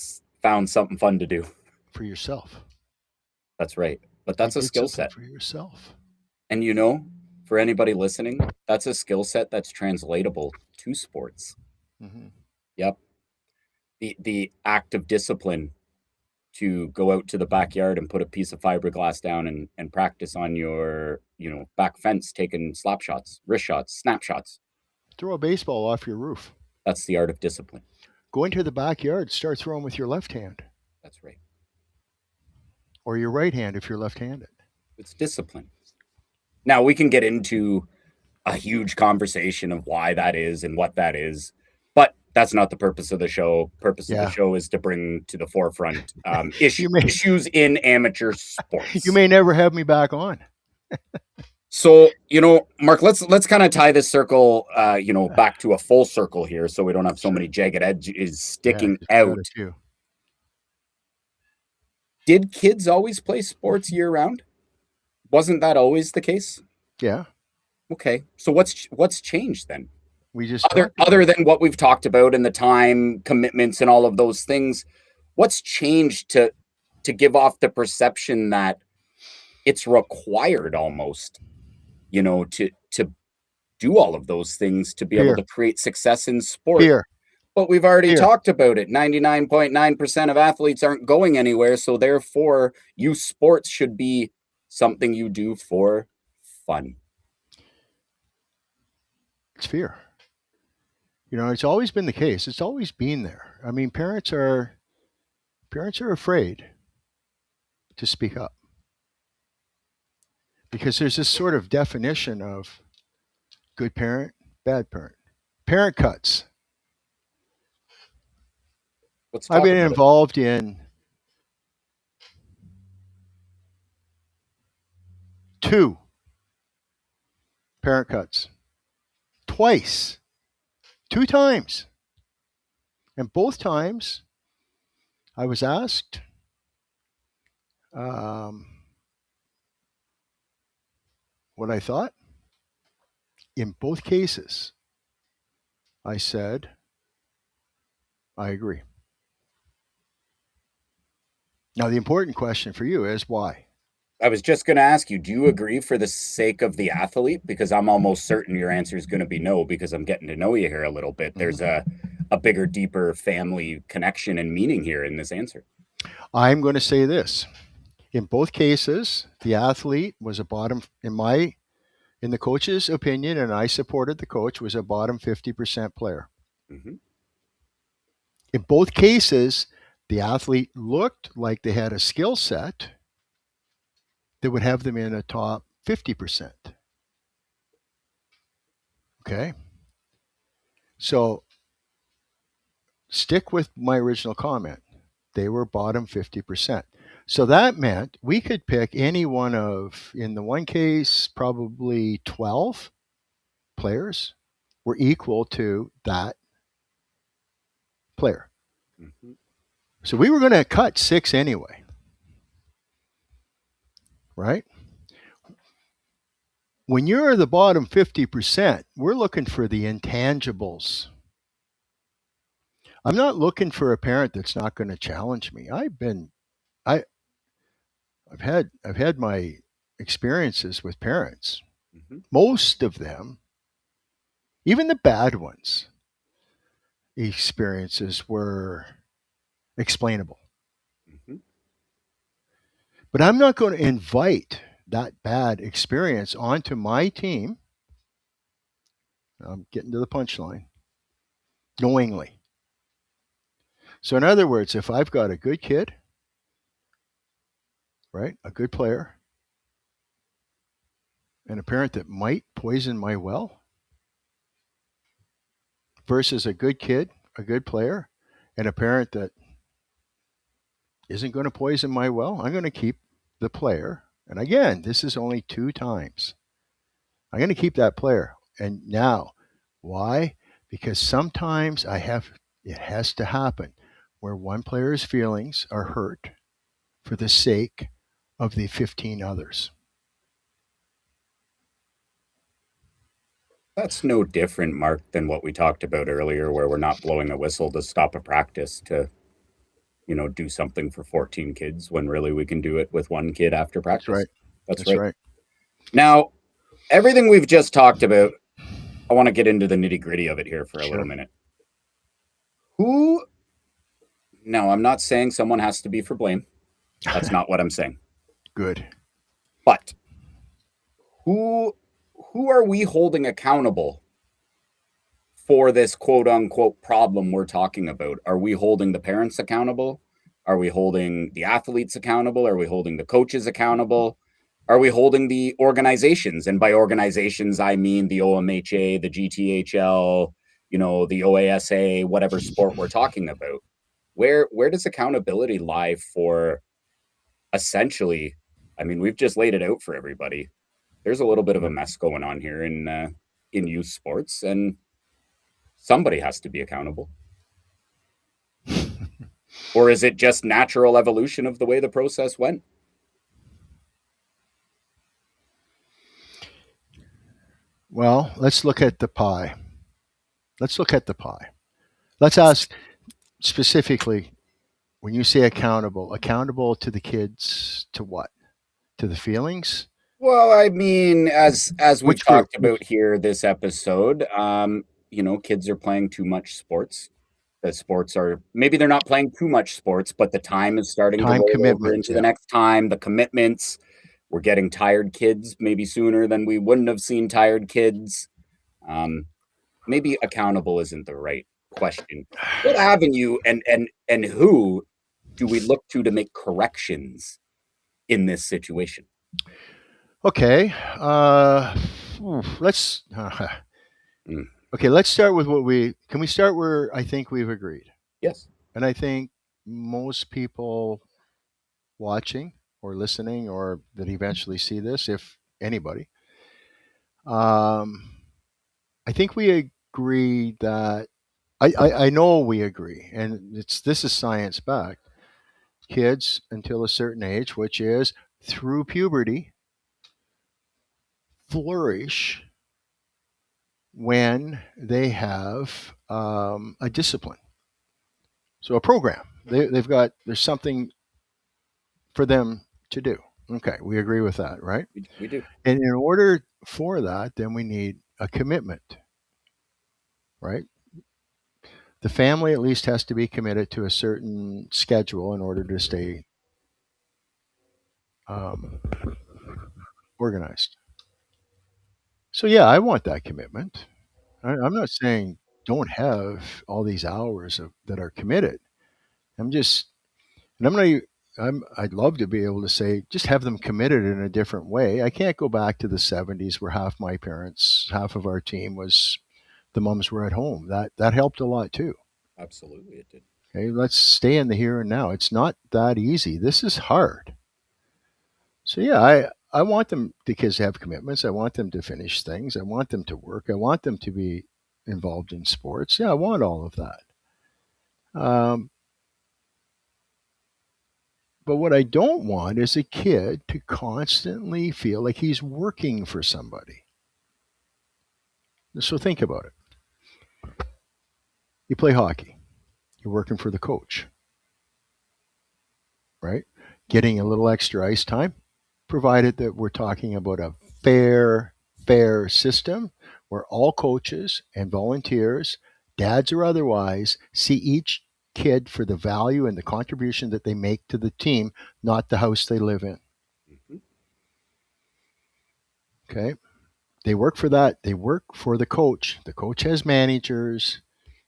found something fun to do. For yourself. That's right. But You that's a did skill something set. for yourself. And you know, for anybody listening, that's a skill set that's translatable to sports. Mm-hmm. Yep. The act of discipline to go out to the backyard and put a piece of fiberglass down and practice on your, back fence taking slap shots, wrist shots, snap shots. Throw a baseball off your roof. That's the art of discipline. Go into the backyard, start throwing with your left hand That's right. or your right hand if you're left handed. It's discipline. Now we can get into a huge conversation of why that is and what that is, but that's not the purpose of the show. Purpose of the Yeah. show is to bring to the forefront You may issues in amateur you sports. may never have me back on. So, Mark, let's kind of tie this circle, back to a full circle here, so we don't have so Sure. many jagged edges Yeah, sticking 'cause we got a out. few. Did kids always play sports year round? Wasn't that always the case? Yeah. Okay, so what's changed then? We just Other talked about other it. than what we've talked about and the time commitments and all of those things, what's changed to give off the perception that it's required almost, to do all of those things to be able Fear. to create success in sport? Fear. But we've already Fear. talked about it. 99.9% of athletes aren't going anywhere, so therefore, youth sports should be something you do for fun. It's fear. It's always been the case. It's always been there. I mean, parents are afraid to speak up because there's this sort of definition of good parent, bad parent. Parent cuts. Let's I've talk been about it. involved in 2 parent cuts. Twice. 2 times. And both times I was asked um, what I thought. In both cases, I said, I agree. Now, the important question for you is why? I was just going to ask you, do you agree for the sake of the athlete? Because I'm almost certain your answer is going to be no, because I'm getting to know you here a little bit. There's Mhm. a bigger, deeper family connection and meaning here in this answer. I'm going to say this. In both cases, the athlete was a bottom in the coach's opinion, and I supported the coach, was a bottom 50% player. Hmm. In both cases, the athlete looked like they had a skill set that would have them in a top 50%. Okay. So stick with my original comment. They were bottom 50%. So that meant we could pick any one of, in the one case, probably 12 players were equal to that player. Hmm. So we were going to cut 6 anyway, right? When you're the bottom 50%, we're looking for the intangibles. I'm not looking for a parent that's not going to challenge me. I I've had my experiences with parents. Hmm. Most of them, even the bad ones, experiences were explainable. Hmm. But I'm not going to invite that bad experience onto my team. I'm getting to the punchline knowingly. So, in other words, if I've got a good kid, right, a good player, and a parent that might poison my well, versus a good kid, a good player, and a parent that isn't going to poison my well. I'm going to keep the player. And again, this is only 2 times. I'm going to keep that player. And now, why? Because sometimes it has to happen where one player's feelings are hurt for the sake of the 15 others. That's no different, Mark, than what we talked about earlier, where we're not blowing a whistle to stop a practice to, do something for 14 kids when really we can do it with one kid after That's practice. right. That's That's right. right. Now, everything we've just talked about, I want to get into the nitty gritty of it here for a little Sure. minute. Who, now, I'm not saying someone has to be for blame. That's not what I'm saying. Good. But who who are we holding accountable for this quote unquote problem we're talking about? Are we holding the parents accountable? Are we holding the athletes accountable? Are we holding the coaches accountable? Are we holding the organizations? And by organizations, I mean the OMHA, the GTHL, the OASA, whatever sport we're talking about. Where does accountability lie for essentially? I mean, we've just laid it out for everybody. There's a little bit of a mess going on here in youth sports, and somebody has to be accountable. Or is it just natural evolution of the way the process went? Well, let's look at the pie. Let's look at the pie. Let's ask specifically when you say accountable to the kids, to what? To the feelings? Well, I mean, as we've Which group? talked about here this episode, kids are playing too much sports. The sports are maybe they're not playing too much sports, but the time is starting to Time roll over commitment. into the Yeah. next time. The commitments, we're getting tired kids maybe sooner than we wouldn't have seen tired kids. Maybe accountable isn't the right question. What avenue and who do we look to make corrections in this situation? Okay. Let's. Mm, Okay. Let's start with what we can. We start where I think we've agreed, yes. and I think most people watching or listening or that eventually see this, if anybody, um, I think we agree that I know we agree, and this is science backed. Kids until a certain age, which is through puberty, flourish when they have a discipline. So a program. There's something for them to do. Okay, we agree with that, right? We do. And in order for that, then we need a commitment, right? The family at least has to be committed to a certain schedule in order to stay um, organized. So yeah, I want that commitment. I'm not saying don't have all these hours that are committed. I'm just, and I'm not. I'd love to be able to say just have them committed in a different way. I can't go back to the '70s where half of our team was the moms were at home. That helped a lot too. Absolutely, it did. Okay, let's stay in the here and now. It's not that easy. This is hard. So yeah, I want the kids to have commitments. I want them to finish things. I want them to work. I want them to be involved in sports. Yeah, I want all of that. Um, but what I don't want is a kid to constantly feel like he's working for somebody. So think about it. You play hockey. You're working for the coach, right? Getting a little extra ice time, provided that we're talking about a fair system where all coaches and volunteers, dads or otherwise, see each kid for the value and the contribution that they make to the team, not the house they live in. Mhm. Okay. They work for that. They work for the coach. The coach has managers.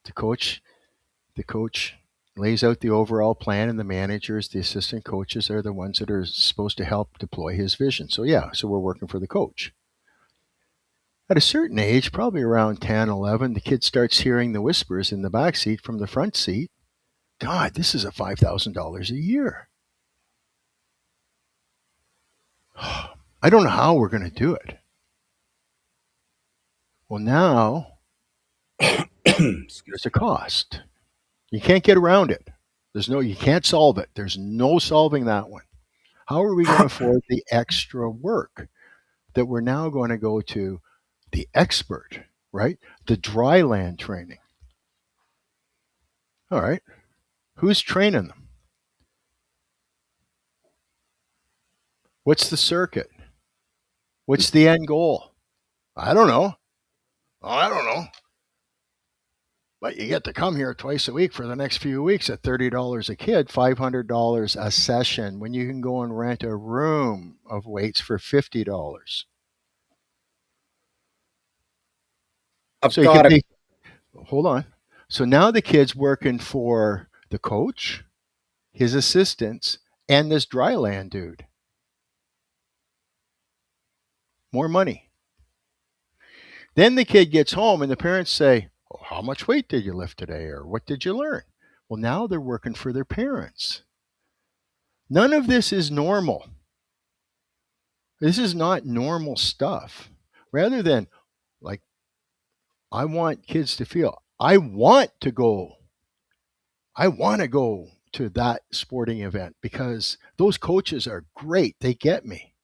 The coach, the coach lays out the overall plan, and the managers, the assistant coaches, are the ones that are supposed to help deploy his vision. So yeah, so we're working for the coach. At a certain age, probably around 10, 11, the kid starts hearing the whispers in the back seat from the front seat. God, this is a $5,000 a year. I don't know how we're going to do it. Well, now there's a cost. You can't get around it. You can't solve it. There's no solving that one. How are we going to afford the extra work that we're now going to go to the expert, right? The dry land training. All right. Who's training them? What's the circuit? What's the end goal? I don't know. I don't know. But you get to come here twice a week for the next few weeks at $30 a kid, $500 a session, when you can go and rent a room of weights for $50. I've So you can got a pay. Hold on. So now the kid's working for the coach, his assistants, and this dry land dude. More money. Then the kid gets home and the parents say, oh, how much weight did you lift today? Or what did you learn? Well, now they're working for their parents. None of this is normal. This is not normal stuff. Rather than, like, I want kids to feel, I want to go to that sporting event because those coaches are great. They get me.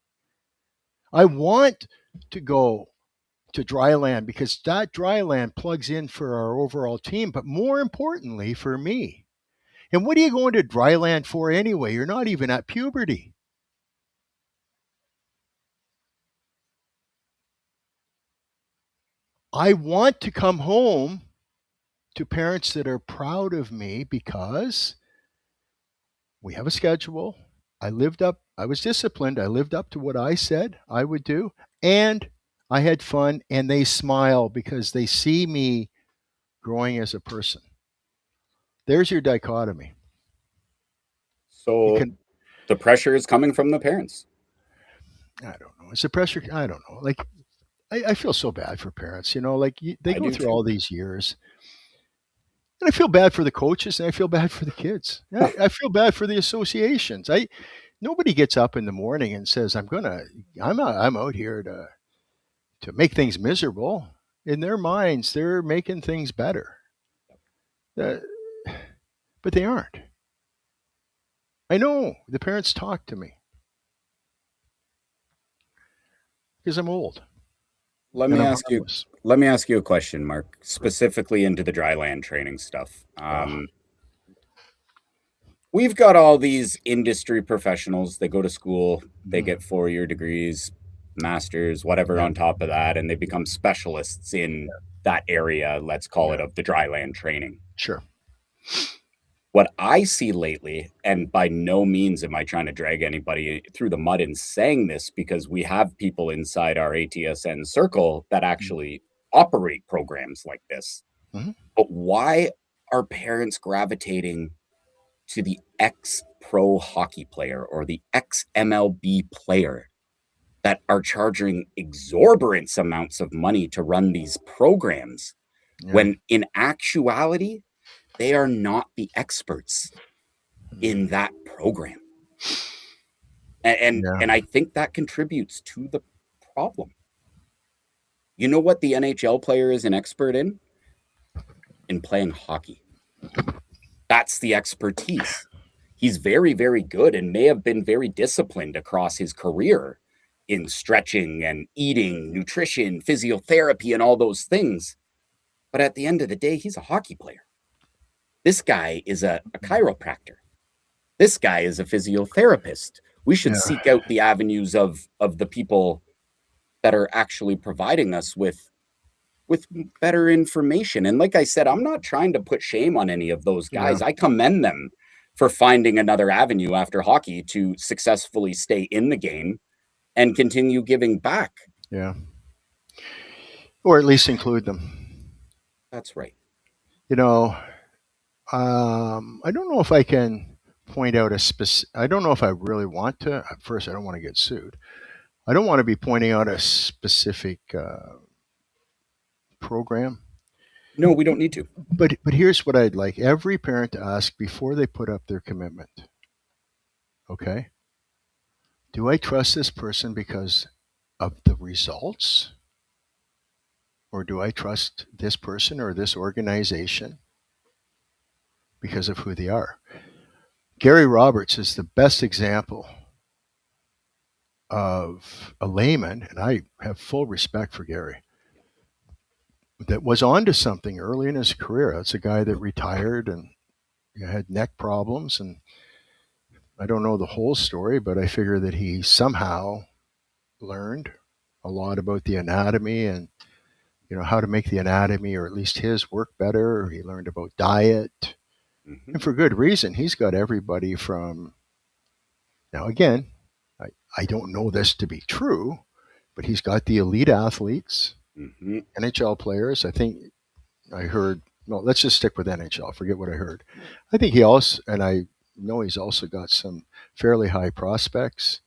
I want to go to dry land because that dry land plugs in for our overall team, but more importantly for me. And what are you going to dry land for anyway? You're not even at puberty. I want to come home to parents that are proud of me because we have a schedule. I was disciplined. I lived up to what I said I would do. And I had fun and they smile because they see me growing as a person. There's your dichotomy. You So can, the pressure is coming from the parents. I don't know. It's the pressure. I don't know. Like, I feel so bad for parents, like they I go do through too. all these years. And I feel bad for the coaches and I feel bad for the kids. I feel bad for the associations. Nobody gets up in the morning and says, I'm out here to make things miserable. In their minds, they're making things better. Uh, but they aren't. I know the parents talk to me because I'm old Let and me I'm ask you harmless. let me ask you a question, Mark, specifically into the dry land training stuff. Uh, We've got all these industry professionals. They go to school, they mm, get 4-year degrees, masters, whatever yeah, on top of that, and they become specialists in that area, let's call yeah, it, of the dry land training. sure. What I see lately, and by no means am I trying to drag anybody through the mud in saying this, because we have people inside our ATSN circle that actually operate programs like this. Mm-hmm. But why are parents gravitating to the ex pro hockey player or the ex MLB player that are charging exorbitant amounts of money to run these programs Yeah, when in actuality, they are not the experts in that program? And yeah, I think that contributes to the problem. You know what the NHL player is an expert in? In playing hockey. That's the expertise. He's very, very good and may have been very disciplined across his career in stretching and eating, nutrition, physiotherapy, and all those things. But at the end of the day, he's a hockey player. This guy is a chiropractor. This guy is a physiotherapist. We should yeah, seek out the avenues of the people that are actually providing us with better information. And like I said, I'm not trying to put shame on any of those yeah, guys. I commend them for finding another avenue after hockey to successfully stay in the game and continue giving back. yeah. Or at least include them. That's right. You know, I don't know if I can point out a specific. I don't know if I really want to. At first, I don't want to get sued. I don't want to be pointing out a specific program. No, we don't need to. But here's what I'd like every parent to ask before they put up their commitment. Okay? Do I trust this person because of the results? Or do I trust this person or this organization because of who they are? Gary Roberts is the best example of a layman, and I have full respect for Gary, that was onto something early in his career. That's a guy that retired and had neck problems, and I don't know the whole story, but I figure that he somehow learned a lot about the anatomy and how to make the anatomy, or at least his, work better. He learned about diet, Mm-hmm. and for good reason. He's got everybody from, now again, I don't know this to be true, but he's got the elite athletes, Mm-hmm. NHL players. I think I heard, no, let's just stick with NHL. Forget what I heard. I think he also, and I know he's also got some fairly high prospects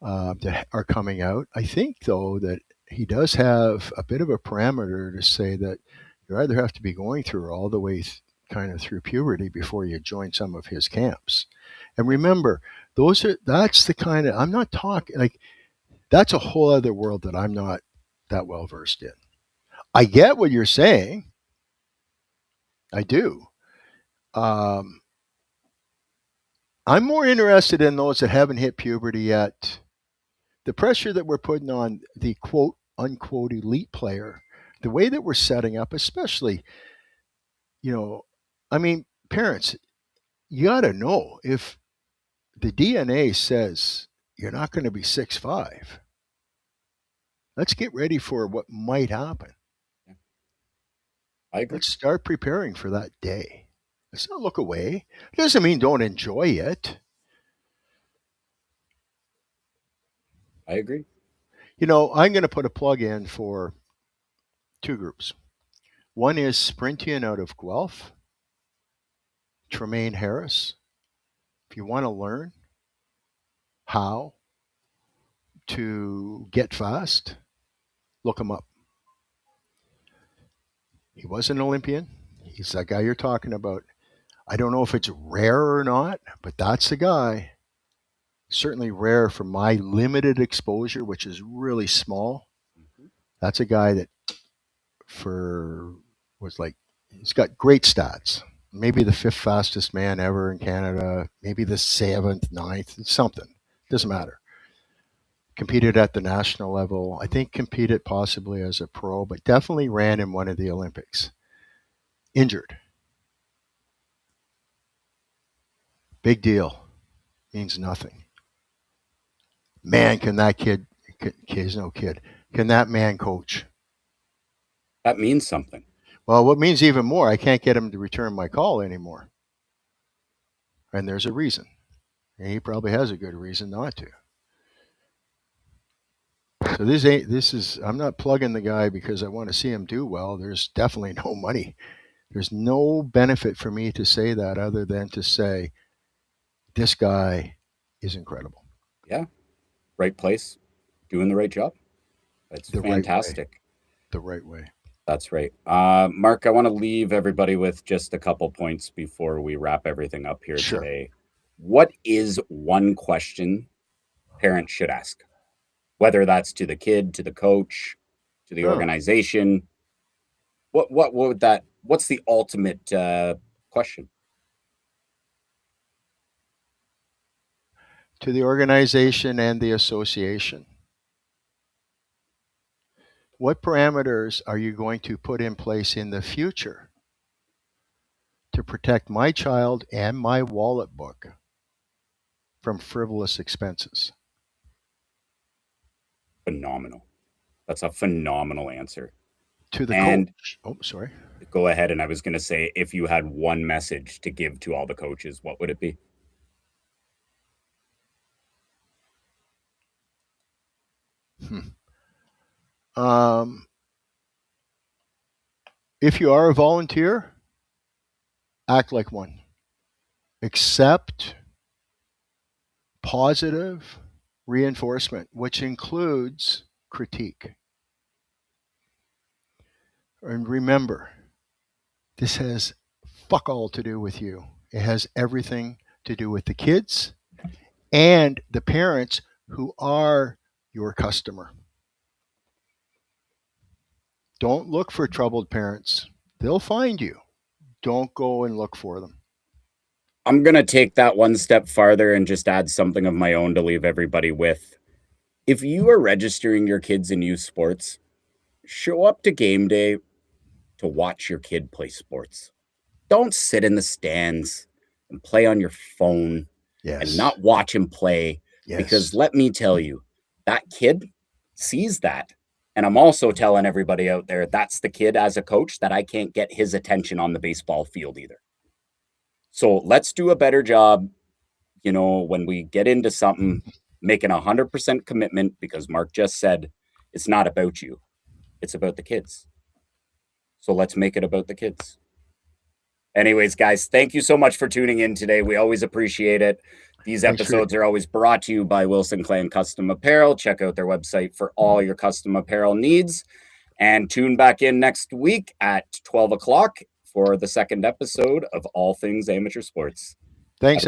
that are coming out. I think, though, that he does have a bit of a parameter to say that you either have to be going through all the way kind of through puberty before you join some of his camps. And remember, that's the kind of, I'm not talking like, that's a whole other world that I'm not that well versed in. I get what you're saying. I do. Um, I'm more interested in those that haven't hit puberty yet. The pressure that we're putting on the quote unquote elite player, the way that we're setting up, especially, you know, I mean, parents, you got to know if the DNA says you're not going to be 6'5", let's get ready for what might happen. I agree. Let's start preparing for that day. Let's not look away. It doesn't mean don't enjoy it. I agree. I'm going to put a plug in for two groups. One is Sprintian out of Guelph, Tremaine Harris. If you want to learn how to get fast, look him up. He was an Olympian. He's that guy you're talking about. I don't know if it's rare or not, but that's the guy. Certainly rare for my limited exposure, which is really small. Mm-hmm. That's a guy that for was like, he's got great stats. Maybe the fifth fastest man ever in Canada, maybe the seventh, ninth, something. Doesn't matter. Competed at the national level. I think competed possibly as a pro, but definitely ran in one of the Olympics. Injured. Big deal. Means nothing. Man, can that kid, he's no kid, can that man coach? That means something. Well, what means even more, I can't get him to return my call anymore. And there's a reason. And he probably has a good reason not to. So I'm not plugging the guy because I want to see him do well. There's definitely no money. There's no benefit for me to say that other than to say this guy is incredible. Yeah. Right place, doing the right job. That's The right way. fantastic. The right way. That's right. Mark, I want to leave everybody with just a couple points before we wrap everything up here Sure. today. What is one question parents should ask? Whether that's to the kid, to the coach, to the Oh, organization. What would that? What's the ultimate question? to the organization and the association. What parameters are you going to put in place in the future to protect my child and my wallet book from frivolous expenses? Phenomenal. That's a phenomenal answer. To the And coach. Oh, sorry. go ahead. And I was going to say, if you had one message to give to all the coaches, what would it be? Um, if you are a volunteer, act like one. Accept positive reinforcement, which includes critique. And remember, this has fuck all to do with you. It has everything to do with the kids and the parents who are your customer. Don't look for troubled parents. They'll find you. Don't go and look for them. I'm going to take that one step farther and just add something of my own to leave everybody with. If you are registering your kids in youth sports, show up to game day to watch your kid play sports. Don't sit in the stands and play on your phone and not watch him play. Because let me tell you, that kid sees that. And I'm also telling everybody out there, that's the kid as a coach that I can't get his attention on the baseball field either. So let's do a better job, when we get into something, making 100% commitment, because Mark just said it's not about you. It's about the kids. So let's make it about the kids. Anyways, guys, thank you so much for tuning in today. We always appreciate it. These episodes are always brought to you by Wilson Clan Custom Apparel. Check out their website for all your custom apparel needs. And tune back in next week at 12 o'clock for the second episode of All Things Amateur Sports. Thanks.